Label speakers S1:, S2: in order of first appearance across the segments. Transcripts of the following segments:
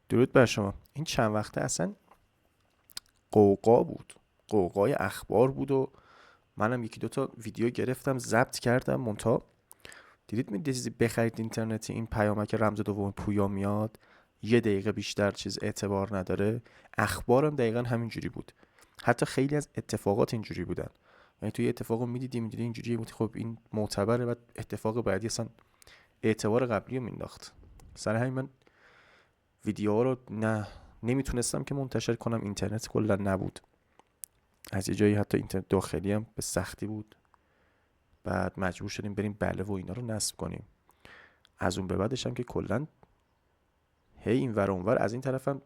S1: درود بر شما. این چند وقته اصلا قوقا بود، قوقای اخبار بود و منم یکی دوتا ویدیو گرفتم ضبط کردم مونتا. دیدید می چیزی بخرید اینترنتی این پیامک رمز دوم پویا میاد 1 دقیقه بیشتر چیز اعتبار نداره. اخبارم دقیقا همینجوری بود، حتی خیلی از اتفاقات اینجوری بودن. یعنی توی اتفاقو میدیدی اینجوری بود، خب این معتبره، بعد اتفاق بعدی اصلا اعتبار قبلی رو مینداخت. سر همین من ویدیوها رو نمیتونستم که منتشر کنم، اینترنت کلا نبود. از یه جایی حتی اینترنت داخلی هم به سختی بود، بعد مجبور شدیم بریم بله و اینا رو نصب کنیم. از اون به بعدش هم که کلا هی این ور اون ور از این طرفم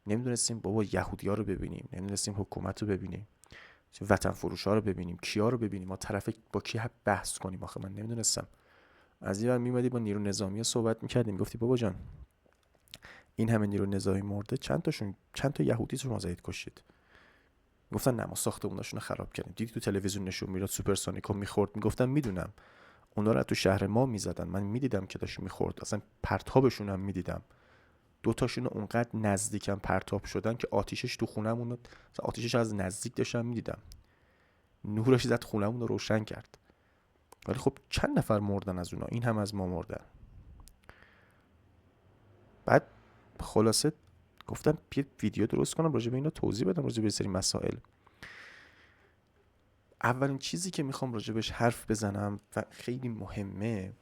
S1: نمیدونستیم بابا یهودی‌ها رو ببینیم، نمیدونستیم حکومت رو ببینیم، وطن فروش‌ها رو ببینیم، کیا رو ببینیم، ما طرف با کی بحث کنیم. آخه من نمیدونستم. از این ور میمدی با نیرو نظامی صحبت میکردیم، گفتی بابا جان این همه نیرو نظامی مرده، چند تا یهودی شما زدید کشید. گفتن نه ما ساختموناشون رو خراب کردیم. دیدی تو تلویزیون نشون میداد سوپرسونیکو میخورد، میگفتم میدونم اونا رو تو شهر ما میزدن، من میدیدم که داشت میخورد، اصلا پرتابشون هم میدیدم. دو تاشون اونقدر نزدیکم پرتاب شدن که آتیشش تو خونمون، آتیشش از نزدیک داشتم میدیدم، نورش زد خونمون رو روشن کرد. ولی خب چند نفر مردن از اونا، این هم از ما مردن. بعد خلاصه گفتم یه ویدیو درست کنم راجع به اینا توضیح بدم، راجع به سری مسائل. اولین چیزی که میخوام راجبش حرف بزنم و خیلی مهمه،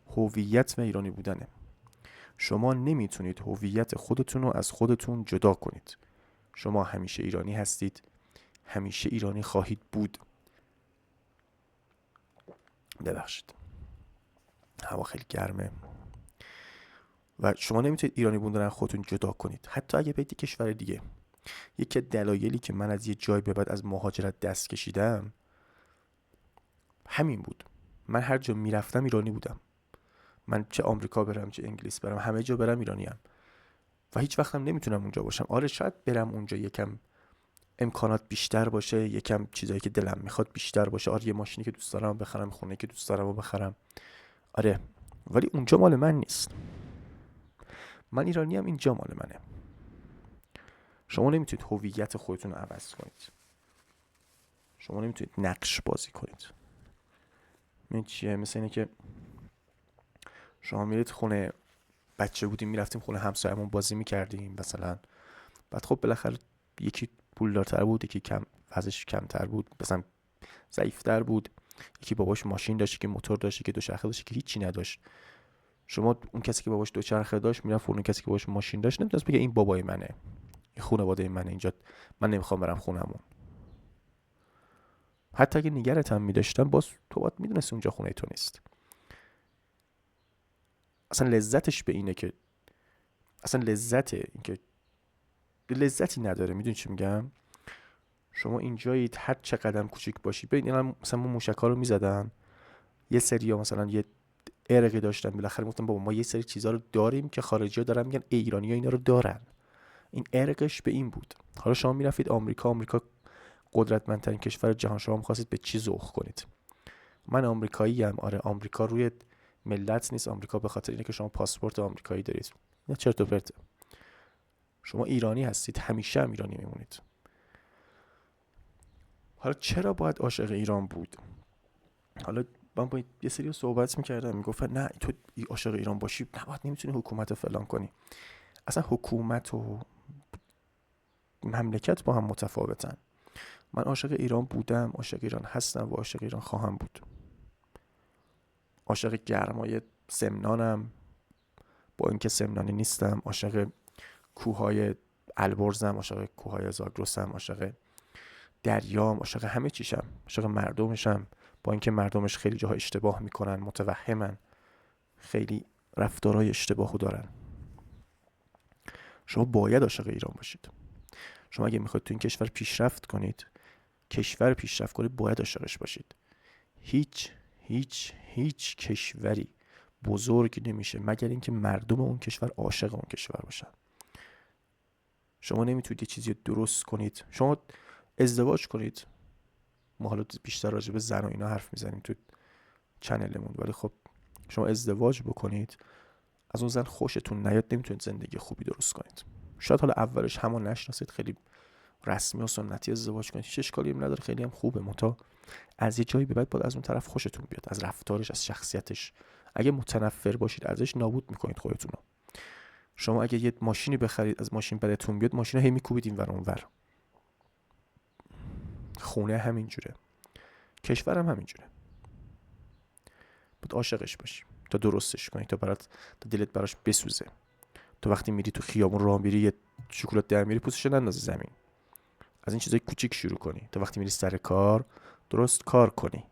S1: هویت و ایرانی بودنه. شما نمیتونید هویت خودتون رو از خودتون جدا کنید. شما همیشه ایرانی هستید، همیشه ایرانی خواهید بود. ببخشید هوا خیلی گرمه. و شما نمیتونید ایرانی بودن از خودتون جدا کنید، حتی اگه برید کشور دیگه. یکی از دلایلی که من از یه جای به بعد از مهاجرت دست کشیدم همین بود. من هر جا میرفتم ایرانی بودم. من چه آمریکا برم چه انگلیس برم، همه جا برم ایرانیم. و هیچ وقتم نمیتونم اونجا باشم. آره شاید برم اونجا یکم امکانات بیشتر باشه، یکم چیزایی که دلم میخواد بیشتر باشه، آره یه ماشینی که دوست دارم بخرم، خونه که دوست دارم بخرم، آره، ولی اونجا مال من نیست. من ایرانیم، اینجا مال منه. شما نمیتونید هویت خودتون رو عوض کنید. شما نمیتونید نقش بازی کنید. این چیه؟ مثل اینه که شما میرید خونه، بچه بودیم میرفتیم خونه همسایه‌مون بازی میکردیم مثلا، بعد خب بالاخره یکی پولدارتر بود، یکی کم وضعش کمتر بود، مثلا ضعیفتر بود، یکی باباش ماشین داشت، یکی موتور داشت، یکی دوچرخه داشت، یکی هیچی نداشت. شما اون کسی که باباش دوچرخه داشت میرفت اون کسی که باباش ماشین داشت، نمیتونست بگه این بابای منه، این خانواده منه، اینجا من نمیخوام برم خونمون. حتی اگه نگرت هم میداشتن باز تو باید میدونستی اونجا خونه تو نیست. اصلا لذتش به اینه که اصلا لذتی نداره. میدونی چی میگم؟ شما اینجایید هر چه قدم کوچیک باشی. ببین اینا مثلا ما موشک‌ها رو میزدن، یه سری مثلا یه ارقی داشتن، بالاخره گفتم بابا ما یه سری چیزا رو داریم که خارجی‌ها دارن میگن ایرانی‌ها اینا رو دارن. این ارقش به این بود. حالا شما میرفتید آمریکا قدرتمندترین کشور جهان، شما می‌خواستید به چی ذوق کنید؟ من آمریکایی ام، آره آمریکا روی ملت نیست، آمریکا به خاطر اینه که شما پاسپورت آمریکایی دارید. نه چرت و پرت. شما ایرانی هستید، همیشه هم ایرانی میمونید. حالا چرا باید عاشق ایران بود؟ حالا من با یه سری صحبت میکردم، میگفتن نه تو عاشق ایران باشی نباید، نمیتونی حکومت فلان کنی. اصلا حکومت و مملکت با هم متفاوتن. من عاشق ایران بودم، عاشق ایران هستم و عاشق ایران خواهم بود. عاشق گرمای سمنانم با اینکه سمنانی نیستم، عاشق کوههای البرزم، عاشق کوههای زاگرسم، عاشق دریام، عاشق همه چیشم، عاشق مردمشم با اینکه مردمش خیلی جاها اشتباه میکنن، متوهمن، خیلی رفتارهای اشتباهو دارن. شما باید عاشق ایران باشید. شما اگه میخواید تو این کشور پیشرفت کنید، باید عاشقش باشید. هیچ کشوری بزرگ نمیشه مگر اینکه مردم اون کشور عاشق اون کشور باشن. شما نمیتونید یه چیزی درست کنید. شما ازدواج کنید، ما حالا بیشتر راجع به زن و اینا حرف میزنیم تو چنلمون، ولی خب شما ازدواج بکنید، از اون زن خوشتون نیاد نمیتونید زندگی خوبی درست کنید. شاید حالا اولش همون نشناسید، خیلی رسمی و سنتی ازدواج کنید، هیچ اشکالی هم نداره، خیلی هم خوبه. منتها از یه جایی به بعد باید از اون طرف خوشتون بیاد، از رفتارش، از شخصیتش. اگه متنفر باشید ازش، نابود میکنید خودتون رو. شما اگه یه ماشینی بخرید، از ماشین بدتون بیاد، ماشین رو هی میکوبید اینور اونور. خونه همینجوره، کشورم همینجوره. باید عاشقش باشی تا درستش کنی، تا دلت براش بسوزه. تو وقتی میری تو خیابون راه میری، یه شکلات در میری، پوستش نندازی زمین. از این چیزای کوچیک شروع کنی تا وقتی میری سر کار درست کار کنی.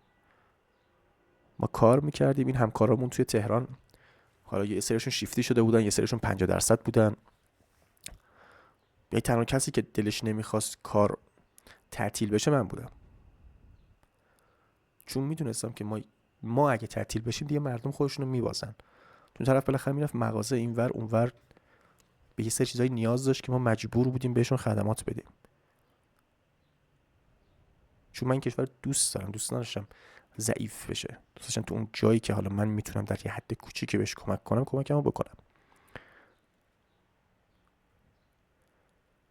S1: ما کار میکردیم، این همکارامون توی تهران، حالا یه سریشون شیفتی شده بودن، یه سریشون 50% بودن. یه تنها کسی که دلش نمیخواست کار تعطیل بشه من بودم، چون میدونستم که ما اگه تعطیل بشیم دیگه مردم خودشونو میبازن. تو طرف بالاخره میرفت مغازه اینور اونور، به یه سری چیزای نیاز داشت که ما مجبور بودیم بهشون خدمات بدیم. چون من این کشور دوست دارم، دوست نداشتم ضعیف بشه، دوست داشتم تو اون جایی که حالا من میتونم در یه حد کوچیکی بهش کمک کنم، کمکمو بکنم.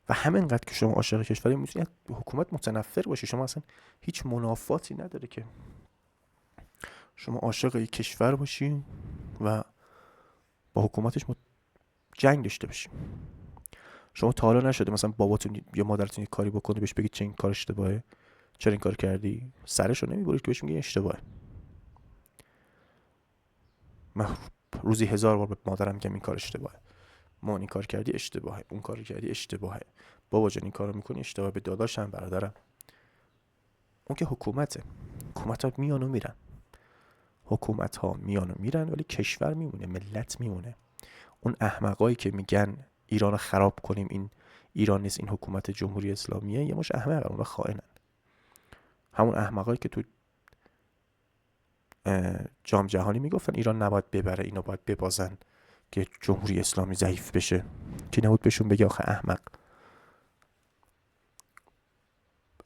S1: و همینقدر که شما عاشق کشوری میتونید حکومت متنفر باشی، شما اصلا هیچ منافاتی نداره که شما عاشق یک کشور باشی و با حکومتش جنگ داشته باشی. شما تا حالا نشده مثلا باباتون یا مادرتون یک کاری بکنه بهش بگید چه این کار اشتباهه، چرا این کار کردی؟ سرشو نمیبرید که بهش میگی اشتباهه. من روزی 1000 بار به مادرم میگم این کار اشتباهه، ما این کار کردی اشتباهه، اون کار کردی اشتباهه، بابا جان این کارو میکنی اشتباهه. به داداشم، برادرم. اون که حکومت ها میان و میرن، حکومت ها میان و میرن، ولی کشور میمونه، ملت میمونه. اون احمقایی که میگن ایران رو خراب کنیم، این ایران نیست، این حکومت جمهوری اسلامیه، یه مش احمقن، اونا خائنن. همون احمقایی که تو جام جهانی میگفتن ایران نباید ببره، اینا باید ببازن که جمهوری اسلامی ضعیف بشه، که نبود بهشون بگه آخه احمق.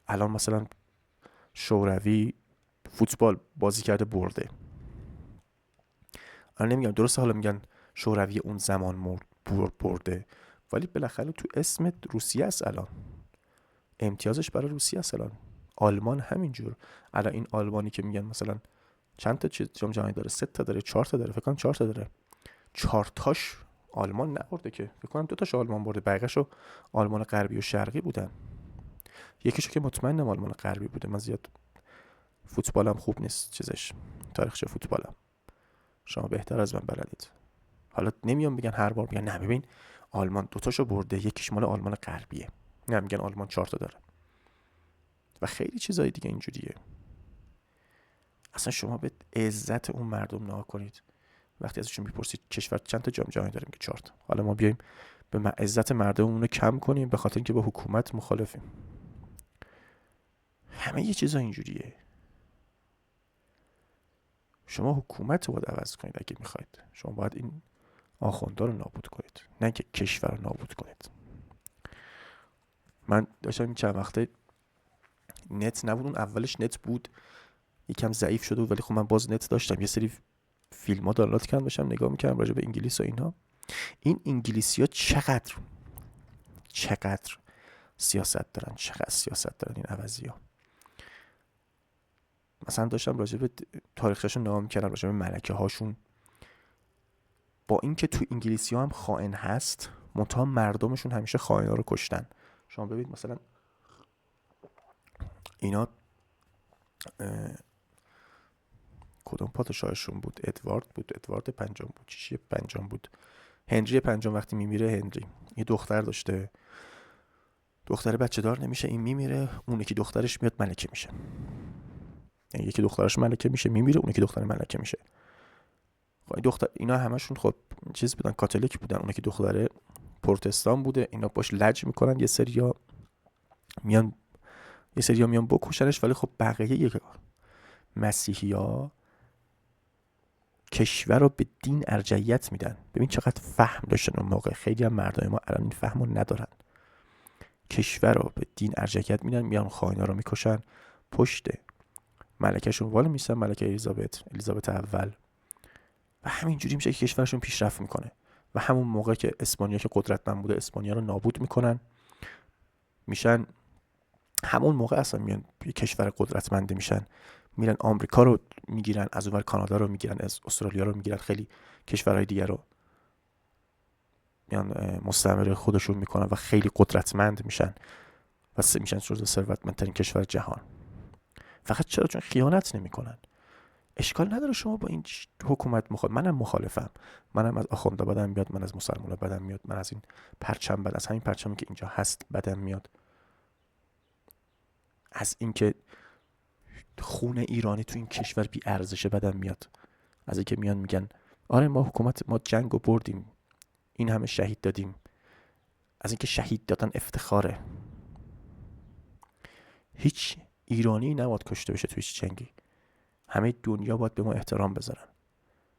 S1: الان مثلا شوروی فوتبال بازی کرده برده. الان نمیگم درسته، حالا میگن شوروی اون زمان برده، ولی بالاخره تو اسم روسیه است الان، امتیازش برای روسیه است الان. آلمان همینجور. الان این آلمانی که میگن مثلا چند تا جام جهانی داره، 3 تا داره، 4 تا داره، فکر کنم 4 تا داره، 4 تاش آلمان نبرده که، فکر کنم 2 تاش آلمان برده، بقیه‌شو آلمان غربی و شرقی بودن. یکیشو که مطمئنم آلمان غربی بوده. من زیاد فوتبالم خوب نیست، چیزش تاریخچه فوتبالم، شما بهتر از من بلدید. حالا نمیام بگن هر بار میگن نه ببین آلمان 2 تاشو برده، یکیش مال آلمان غربیه، نه میگن آلمان 4 تا داره و خیلی چیزای دیگه اینجوریه. اصلا شما به عزت اون مردم نگاه کنید، وقتی ازشون میپرسید کشور چند تا جام جهانی داره، میگه 4 تا. حالا ما بیایم به عزت مردممون رو کم کنیم به خاطر اینکه با حکومت مخالفیم. همه یه چیزا اینجوریه. شما حکومت رو باید عوض کنید اگه میخواید. شما باید این آخوندا رو نابود کنید، نه که کشور رو نابود کنید. من داشتم این چند وقته نت نبود، اون اولش نت بود یکم ضعیف شده بود، ولی خب من باز نت داشتم، یه سری فیلم ها دانلود کردم داشتم نگاه میکردم راجع به انگلیس و اینا. این انگلیسی ها چقدر سیاست دارن، چقدر سیاست دارن این عوضی ها. مثلا داشتم راجع به تاریخشون نگاه میکردم، راجع به ملکه هاشون، با اینکه تو انگلیسی ها هم خائن هست، منتها مردمشون همیشه خائنا رو کشتن. شما ببینید مثلا اینا کدوم پادشاهشون بود؟ ادوارد پنجم بود، چیشی پنجم بود، هنری پنجم. وقتی میمیره هنری یه دختر داشته، دختر بچه دار نمیشه، این میمیره، اون یکی دخترش میاد ملکه میشه. یعنی یکی دخترش ملکه میشه میمیره، اون یکی دختر ملکه میشه. خب دختر اینا همشون خب چیز بودن، کاتولیک بودن، اون یکی دختره پروتستان بوده. اینا باش لج میکنن، یه سریا میان بکشنش، ولی خب بقیه مسیحی‌ها کشور رو به دین ارجعیت میدن. ببین چقدر فهم داشتن اون موقع. خیلی هم مردای ما الان این فهمو ندارن. کشور رو به دین ارجعیت میدن، میان خائنا رو میکشن، پشت ملکه‌شون وال میسن، ملکه الیزابت اول. و همینجوری میشه که کشورشون پیشرفت میکنه. و همون موقع که اسپانیا که قدرتمند بوده اسپانیا رو نابود میکنن، میشن همون موقع اصلا میان کشور قدرتمند میشن، میرن آمریکا رو میگیرن، از اونور کانادا رو میگیرن، از استرالیا رو میگیرن، خیلی کشورهای دیگر رو میان مستعمره خودشون میکنن و خیلی قدرتمند میشن و میشن جزو ثروتمندترین کشور جهان. فقط چرا؟ چون خیانت نمیکنن. اشکال نداره شما با این حکومت منم مخالفم، منم از آخوندا بدم میاد، من از مسلمونا بدم میاد، من از این پرچم از همین پرچمی که اینجا هست بدم میاد، از اینکه خون ایرانی تو این کشور بی ارزشه بدم میاد، از اینکه میان میگن آره ما حکومت ما جنگو بردیم، این همه شهید دادیم، از اینکه شهید دادن افتخاره. هیچ ایرانی نباید کشته بشه تو هیچ جنگی. همه دنیا باید به ما احترام بذارن،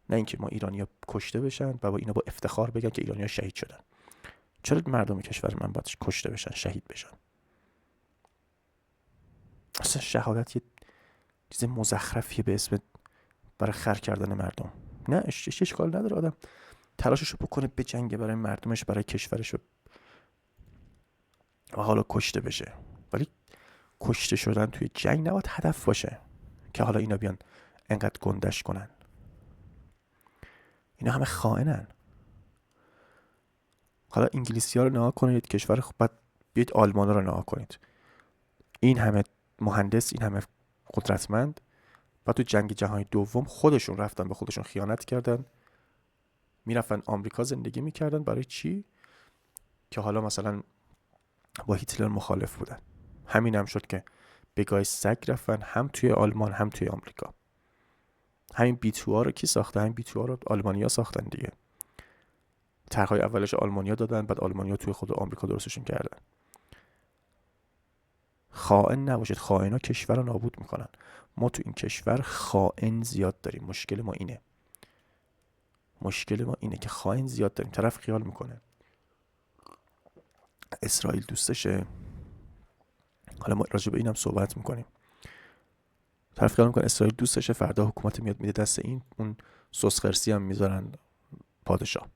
S1: نه اینکه ما ایرانی‌ها کشته بشن و با اینا با افتخار بگن که ایرانی‌ها شهید شدن. چرا مردم کشور من باید کشته بشن، شهید بشن؟ اصلا شهادت یه چیز مزخرفیه به اسم برای خر کردن مردم. نه اشکال نداره آدم تلاششو بکنه به جنگ برای مردمش، برای کشورش، و حالا کشته بشه. ولی کشته شدن توی جنگ نباید هدف باشه که حالا اینا بیان انقدر گندش کنن. اینا همه خائنن. حالا انگلیسی‌ها رو نگاه کنید، کشور خوب، بعد بیاید آلمانا رو نگاه کنید، این همه مهندس، این همه قدرتمند، بعد تو جنگ جهانی دوم خودشون رفتن به خودشون خیانت کردن، میرفتن آمریکا زندگی میکردن. برای چی؟ که حالا مثلا با هیتلر مخالف بودن. همین هم شد که به گای سگ رفتن هم توی آلمان هم توی آمریکا. همین بیتوها رو کی ساخته؟ همین بیتوها رو آلمانیا ساختن دیگه. طرحهای اولش آلمانیا دادن، بعد آلمانیا توی خود آمریکا درستشون کردن. خائن نباشید، خائنا کشور رو نابود میکنن. ما تو این کشور خائن زیاد داریم. مشکل ما اینه که خائن زیاد داریم. طرف خیال میکنه اسرائیل دوستشه، حالا ما راجع به اینم صحبت میکنیم، طرف خیال میکنه اسرائیل دوستشه، فردا حکومت میاد میده دست این، اون سوسخرسی هم میذارن پادشاه.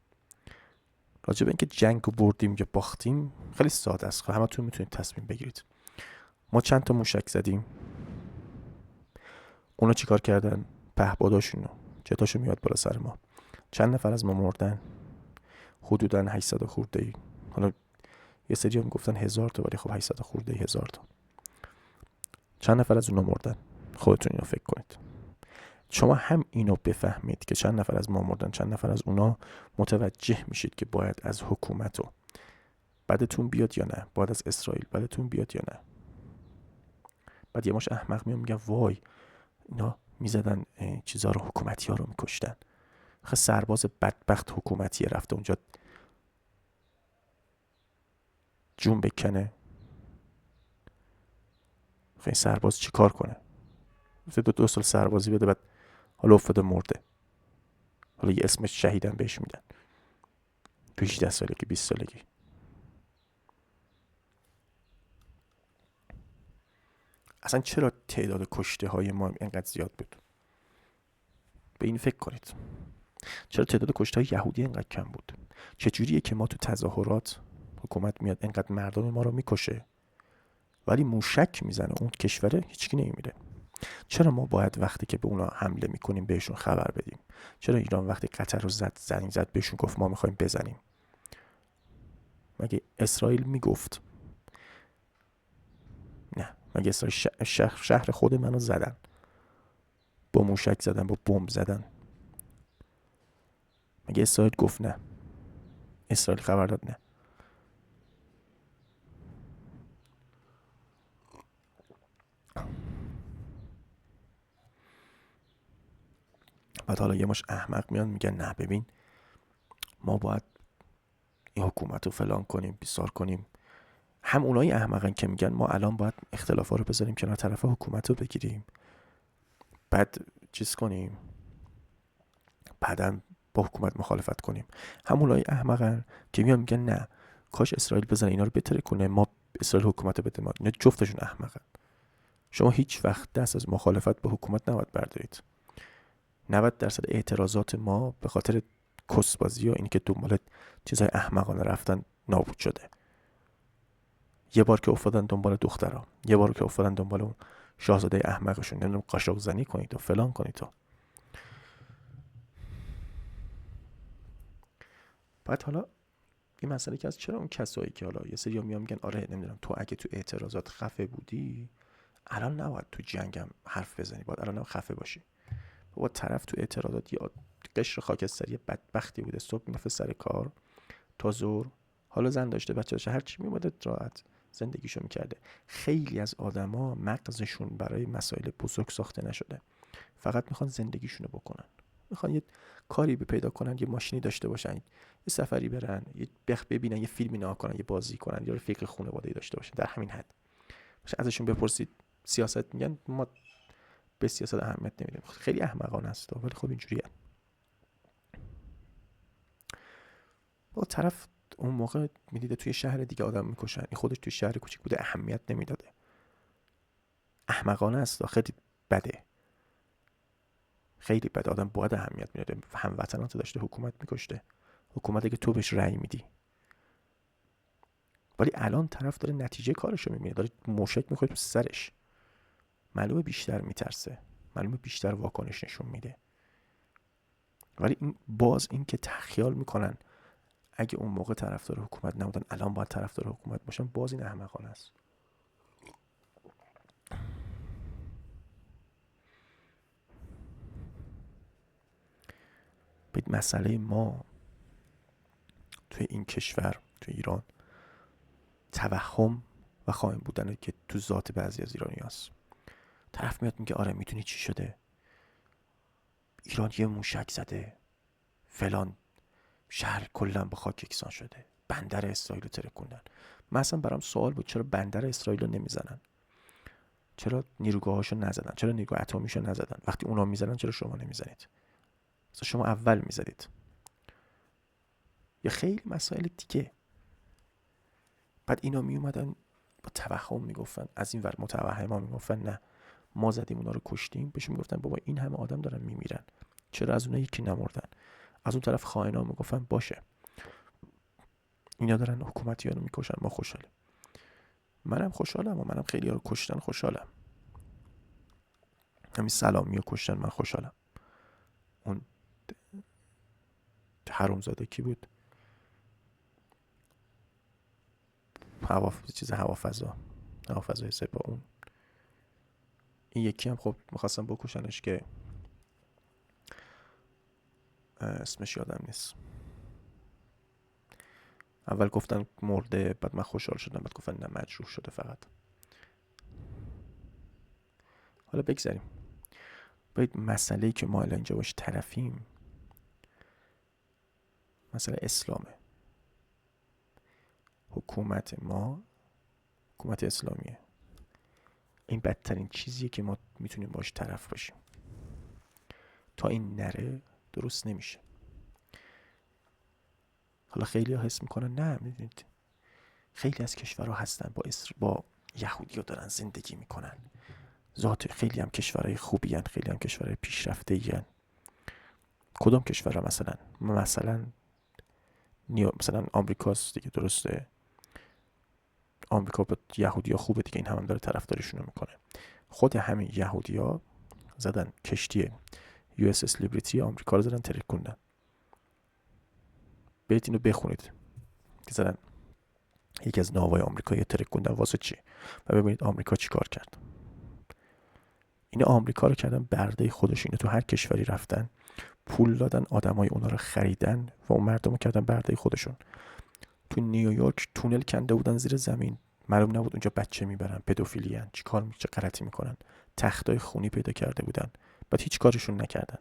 S1: راجع به اینکه جنگ رو بردیم یا باختیم خیلی ساده است، همتون میتونید تصمیم بگیرید. ما چند تا موشک زدیم، اونا چیکار کردن؟ پهپاداشونو جتاشو میاد بالا سر ما. چند نفر از ما مردن؟ حدوداً 800 خورده‌ای. حالا یه سری هم گفتن 1000 تا، ولی خب 800 خورده‌ای 1000 تا. چند نفر از اونا مردن؟ خودتون اینو فکر کنید. شما هم اینو بفهمید که چند نفر از ما مردن، چند نفر از اونا، متوجه میشید که باید از حکومت و بدتون بیاد یا نه، باید از اسرائیل بدتون بیاد یا نه. بعد یه ماش احمق میگن وای اینا میزدن چیزا رو، حکومتی ها رو میکشتن. خب سرباز بدبخت حکومتی رفته اونجا جون بکنه، خیلی سرباز چی کار کنه؟ دو سال سربازی بده، بعد حالا افتاده مرده، حالا یه اسم شهیدن بهش میدن تو 18 سالگی 20 سالگی. اصلا چرا تعداد کشته های ما اینقدر زیاد بود؟ به این فکر کنید. چرا تعداد کشته های یهودی اینقدر کم بود؟ چجوریه که ما تو تظاهرات حکومت میاد اینقدر مردم ما رو میکشه ولی موشک میزنه اون کشوره هیچکی نمیمیره؟ چرا ما باید وقتی که به اونا حمله میکنیم بهشون خبر بدیم؟ چرا ایران وقتی قطر رو زنگ زد بهشون گفت ما میخوایم بزنیم؟ مگه اسرائیل میگفت؟ نه. مگه اسرائیل شهر خود منو زدن، با موشک زدن، با بمب زدن؟ مگه اسرائیل گفت نه؟ اسرائیل خبر داد نه؟ بعد حالا یه ماش احمق میان میگن نه ببین ما باید این حکومت رو فلان کنیم بیسار کنیم. هم اونایی احمقن که میگن ما الان باید اختلافا رو بذاریم کنار، طرف حکومت رو بگیریم، بعد چیز کنیم، بعدن با حکومت مخالفت کنیم. هم اونایی احمقن که میان میگن نه کاش اسرائیل بزنه اینا رو بتره کنه، ما اسرائیل حکومت بده ما. اینا جفتشون احمقن. شما هیچ وقت دست از مخالفت با حکومت نباید بردارید. 90% اعتراضات ما به خاطر کسبازی و اینی که دنبال چیزای احمقانه رفتن نابود شده. یه بار که افتادن دنبال دخترها، یه بار که افتادن دنبال اون شاهزاده احمقشون، نمیدونم قاشق زنی کنید و فلان کنید و بعد حالا این مسئله که از چرا اون کسایی که حالا یه سری میان میگن آره نمیدونم تو اگه تو اعتراضات خفه بودی الان نباید تو جنگم حرف بزنی، باید الان خفه باشی. بابا طرف تو اعتراضات یه قشر خاکستری بدبختی بوده، صبح میرفته سر کار تا ظهر، حالا زن داشته بچه داشته، هر چی میومده راحت زندگیشو میکرده. خیلی از آدما مغزشون برای مسائل بزرگ ساخته نشده، فقط میخوان زندگیشونو بکنن، میخوان یه کاری پیدا کنن، یه ماشینی داشته باشن، یه سفری برن، یه ببینن، یه فیلمی نگاه کنن، یه بازی کنن، یا رفیق خانواده‌ای داشته باشن، در همین حد. ازشون بپرسید سیاست، میگن ما به سیاست اهمیت نمیدیم. خیلی احمقانه است ولی خب اینجوریه. با طرف اون موقع میدیده توی شهر دیگه آدم میکشن، این خودش توی شهر کوچیک بوده اهمیت نمیداده. احمقانه است، خیلی بده، خیلی بده. آدم باید اهمیت میداده. هموطنات داشته حکومت میکشته، حکومتی که تو بهش رأی میدی. ولی الان طرف داره نتیجه کارشو میبینه، داره موشک میخوره تو سرش، معلومه بیشتر میترسه، معلومه بیشتر واکنش نشون میده. ولی این که تخیال میکنن اگه اون موقع طرفدار حکومت نبودن الان باید طرفدار حکومت باشن، باز این احمقانه است. به مسئله ما توی این کشور، توی ایران، توهم و خائن بودنه که تو ذات بعضی از ایرانی هست. طرف میاد میگه آره میدونی چی شده؟ ایران یه موشک زده، فلان شهر کلا با خاک یکسان شده، بندر اسرائیل رو ترکوندن. من اصلا برام سوال بود چرا بندر اسرائیل رو نمیزنن؟ چرا نیروگاهاشو نزدن؟ چرا نیروگاه اتمیشو نزدن؟ وقتی اونا میزنن چرا شما نمیزنید؟ اصلا شما اول میزدید. یا خیلی مسائل دیگه. بعد اینا میومدن با توهم میگفتن، از این ور متوهما میگفتن نه ما زدیم اونا رو کشتیم، بهشون میگفتن بابا این همه آدم دارن میمیرن، چرا از اونها یکی نمردن؟ از اون طرف خائنا میگفتن باشه اینا دارن حکومتی‌ها رو میکشن، ما خوشحالیم. منم خوشحالم و منم خیلی ها رو کشتن خوشحالم. همین سلامی رو کشتن من خوشحالم. اون حرومزاده کی بود؟ هوافضای سپاه. اون این یکی هم خب میخواستم بکشنش که اسمش یادم نیست. اول گفتن مرده، بعد من خوشحال شدم، بعد گفتن نه مجروح شده فقط. حالا بگذاریم. باید مسئله‌ای که ما الان اینجا باش طرفیم مسئله اسلامه. حکومت ما حکومت اسلامیه. این بدترین چیزیه که ما میتونیم باش طرف باشیم. تا این نره درست نمیشه. حالا خیلی ها حس میکنن نه، میدونید خیلی از کشورها هستن با یهودی ها دارن زندگی میکنن، ذات خیلی هم کشورهای خوبی هن، خیلی هم کشورهای پیشرفته هن. کدام کشورها؟ مثلا آمریکاست دیگه، درسته؟ آمریکا با یهودی ها خوبه دیگه، این هم داره طرفداریشون رو میکنه. خود همین یهودی ها زدن کشتی USS لیبرتی آمریکا رو زدن ترکوندن. برید اینو بخونید که زدن یکی از ناوهای آمریکایی ترکوندن واسه چی، و ببینید آمریکا چی کار کرد. این آمریکا رو کردن برده خودشون، تو هر کشوری رفتن پول دادن، آدمای اونا رو خریدن و اون مردم رو کردن برده خودشون. تو نیویورک تونل کنده بودن زیر زمین، معلوم نبود اونجا بچه میبرن، پدوفیلی ان، چه غلطی میکنن. تختای خونی پیدا کرده بودن، بعد هیچ کارشون نکردن.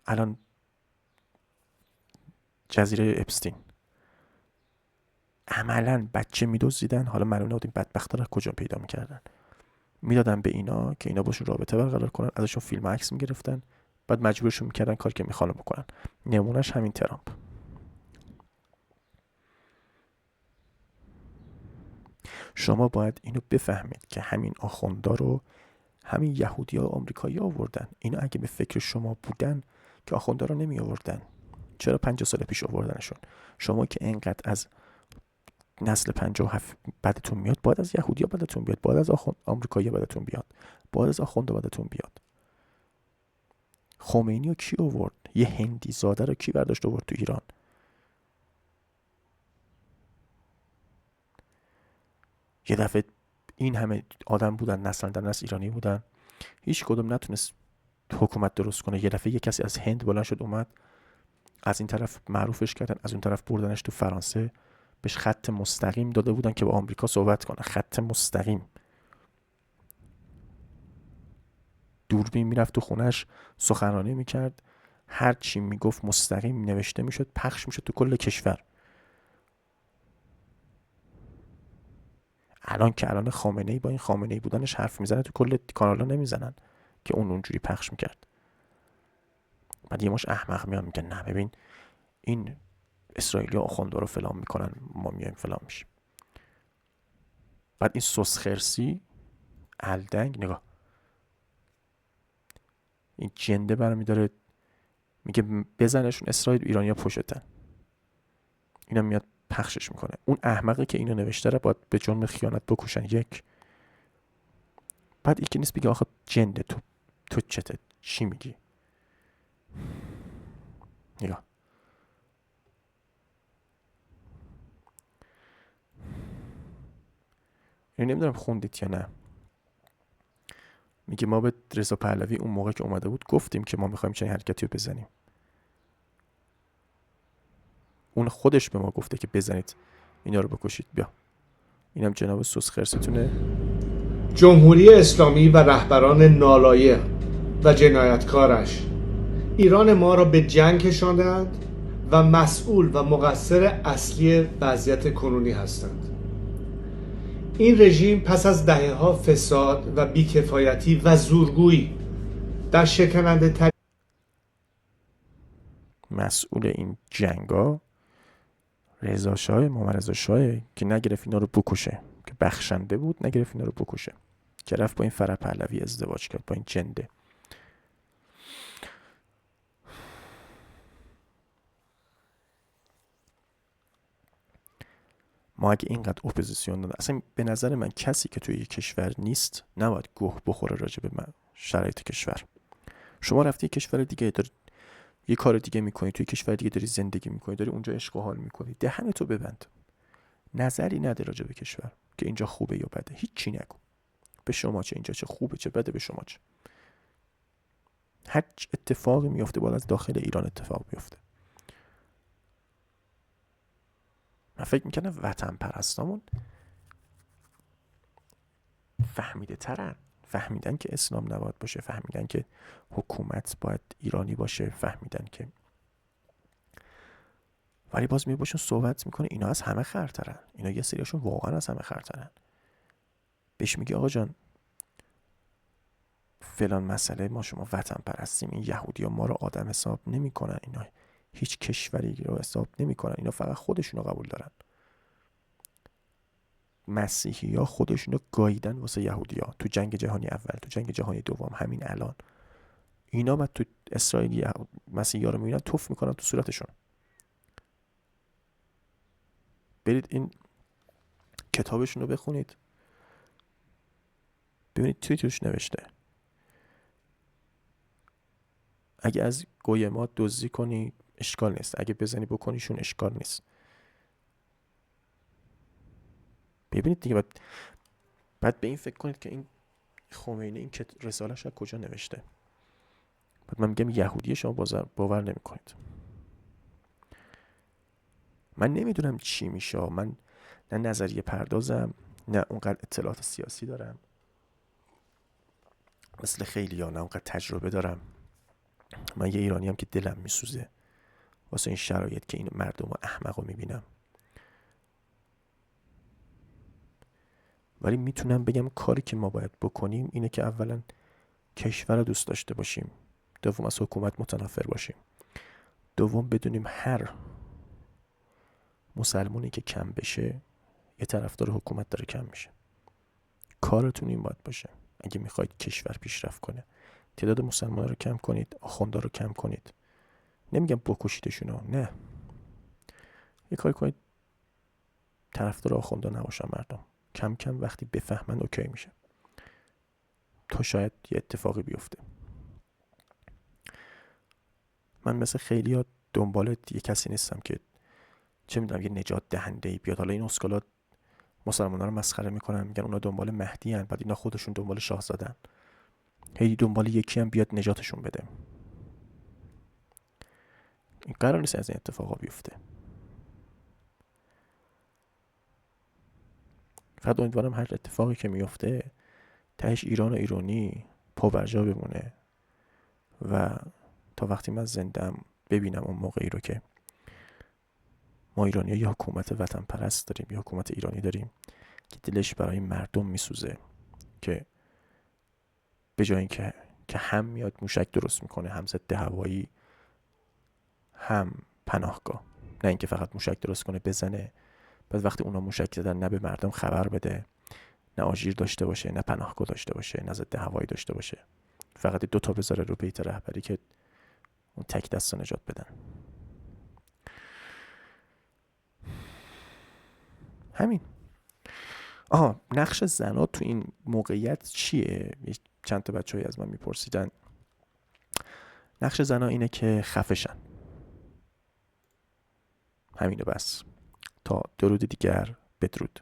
S1: الان جزیره اپستین عملاً بچه میدزدیدن، حالا معلوم نبود این بدبختا رو کجا پیدا میکردن، میدادن به اینا که اینا باشون رابطه برقرار کنن، ازشون فیلم عکس میگرفتن، بعد مجبورشون میکردن کار که میخوان بکنن. نمونهش همین ترامپ. شما باید اینو بفهمید که همین آخوندا رو همین یهودی‌ها و آمریکایی‌ها آوردن. اینا اگه به فکر شما بودن که آخوندا رو نمی آوردن. چرا 50 سال پیش آوردنشون؟ شما که انقدر از نسل 57 بدتون میاد، باید از یهودی‌ها بدتون بیاد، باید از آمریکایی‌ها بدتون بیاد، باید از آخوندا بدتون بیاد. خمینی رو کی آورد؟ یه هندی زاده رو کی برداشت آورد تو ایران؟ یه دفعه این همه آدم بودن، نسل در نسل ایرانی بودن، هیچ کدوم نتونست حکومت درست کنه. یه دفعه یه کسی از هند بلند شد اومد، از این طرف معروفش کردن، از اون طرف بردنش تو فرانسه، بهش خط مستقیم داده بودن که با آمریکا صحبت کنه. خط مستقیم. دوربین میرفت تو خونش، سخنرانی میکرد، هر چی میگفت مستقیم نوشته میشد، پخش میشد تو کل کشور. الان که الان خامنه‌ای با این خامنه‌ای بودنش حرف میزنه، تو کل کانالا نمیزنن که اون اونجوری پخش میکرد. بعد یه مش احمق میان میگن نه ببین این اسرائیلی آخوندا رو فلان میکنن، ما میایم فلان میشیم. بعد این سوس خرسی الدنگ نگاه، این جنده برمیداره میگه بزنشون اسرائیل، ایرانیا پشتن. اینا میاد پخشش میکنه. اون احمقی که اینو نوشته رو باید به جرم خیانت بکشن. یک. بعد یکی نیست بگه آخه جنده تو چته چی میگی؟ نگاه، اینو نمیدونم خوندید یا نه. میگه ما به رضا پهلوی اون موقع که اومده بود گفتیم که ما میخوایم چنین حرکتی رو بزنیم. اون خودش به ما گفته که بزنید اینا رو بکشید. بیا اینم جناب سوس خرستونه.
S2: جمهوری اسلامی و رهبران نالایق و جنایتکارش ایران ما را به جنگ کشاندند و مسئول و مقصر اصلی وضعیت کنونی هستند. این رژیم پس از دهه‌ها فساد و بیکفایتی و زورگویی در شکننده ترین
S1: مسئول این جنگا رضا شاه، محمد رضا شاه که نگرفت اینا رو بکشه، که بخشنده بود، نگرفت اینا رو بکشه، که رفت با این فرح پهلوی ازدواج کرد، با این جنده. ما اگه اینقدر اپوزیسیون دادن، اصلا به نظر من کسی که توی کشور نیست نباید گوه بخوره راجع به شرایط کشور. شما رفتی کشور دیگه داری یه کار دیگه میکنی، توی کشور دیگه داری زندگی میکنی، داری اونجا عشق و حال میکنی، دهنتو ببند، نظری نده راجع به کشور که اینجا خوبه یا بده، هیچی نگو. به شما چه اینجا چه خوبه چه بده، به شما چه. هر اتفاقی میفته باید از داخل ایران اتفاق بیفته. من فکر میکنم وطن پرستامون فهمیده ترن، فهمیدن که اسلام نباید باشه، فهمیدن که حکومت باید ایرانی باشه، فهمیدن که، ولی باز می باشون صحبت میکنه اینا از همه خرترن، اینا یه سریاشون واقعا از همه خرترن. بهش میگه آقا جان فلان مسئله ما شما وطن پرستیم، این یهودی‌ها ما رو آدم حساب نمیکنن، اینا هیچ کشوری رو حساب نمیکنن، اینا فقط خودشونو قبول دارن. مسیحی‌ها خودشونو گاییدن واسه یهودی‌ها تو جنگ جهانی اول، تو جنگ جهانی دوم، همین الان اینا بعد تو اسرائیل مسیحی‌ها رو میبینن توف میکنن تو صورتشون. برید این کتابشون رو بخونید ببینید توش نوشته اگه از گویما دزدی کنی اشکال نیست، اگه بزنی بکنیشون اشکال نیست. ببینید دیگه بعد به این فکر کنید که این خمینی این رساله‌اش از کجا نوشته. بعد من میگم یهودی شما باور نمی‌کنید. من نمیدونم چی میشه، من نه نظریه پردازم نه اونقدر اطلاعات سیاسی دارم مثل خیلی‌ها، نه اونقدر تجربه دارم. من یه ایرانی هم که دلم میسوزه واسه این شرایط که این مردم احمق رو میبینم، ولی میتونم بگم کاری که ما باید بکنیم اینه که اولا کشور رو دوست داشته باشیم، دوم از حکومت متنفر باشیم، دوم بدونیم هر مسلمونی که کم بشه یه طرفدار حکومت داره کم میشه. کارتون این باید باشه. اگه میخواید کشور پیشرفت کنه. تعداد مسلمان رو کم کنید، آخوندا رو کم کنید. نمیگم بکشیدشونو، نه، یه کاری کنید طرفدار آخوندا نباشن مردم. کم کم وقتی بفهمن اوکی میشه، تا شاید یه اتفاقی بیفته. من مثل خیلی‌ها دنبال یه کسی نیستم که چه میدونم یه نجات دهنده‌ای بیاد. حالا این اسکالات مسلمان‌ها رو مسخره میکنن، میگن اونا دنبال مهدی ان، بعد اینا خودشون دنبال شاهزادن. هی دنبال یکی هم بیاد نجاتشون بده. این قرار نیست از این اتفاقا بیفته. فقط امیدوارم هر اتفاقی که میفته تهش ایران و ایرانی پابرجا بمونه و تا وقتی من زندم ببینم اون موقعی رو که ما ایرانی یه حکومت وطن پرست داریم، یه حکومت ایرانی داریم که دلش برای مردم میسوزه، که به جای اینکه هم میاد موشک درست میکنه، هم ضد هوایی، هم پناهگاه، نه اینکه فقط موشک درست کنه بزنه، بعد وقتی اونا موشک زدن نه به مردم خبر بده، نه آژیر داشته باشه، نه پناهگاه داشته باشه، نه ضد هوایی داشته باشه، فقط 2 تا بذاره رو بیت رهبری که اون تک دست رو نجات بدن. همین. نقش زنها تو این موقعیت چیه؟ چند تا بچه‌ای از من میپرسیدن. نقش زنها اینه که خفشن. همینو بس. تا درود دیگر، بدرود.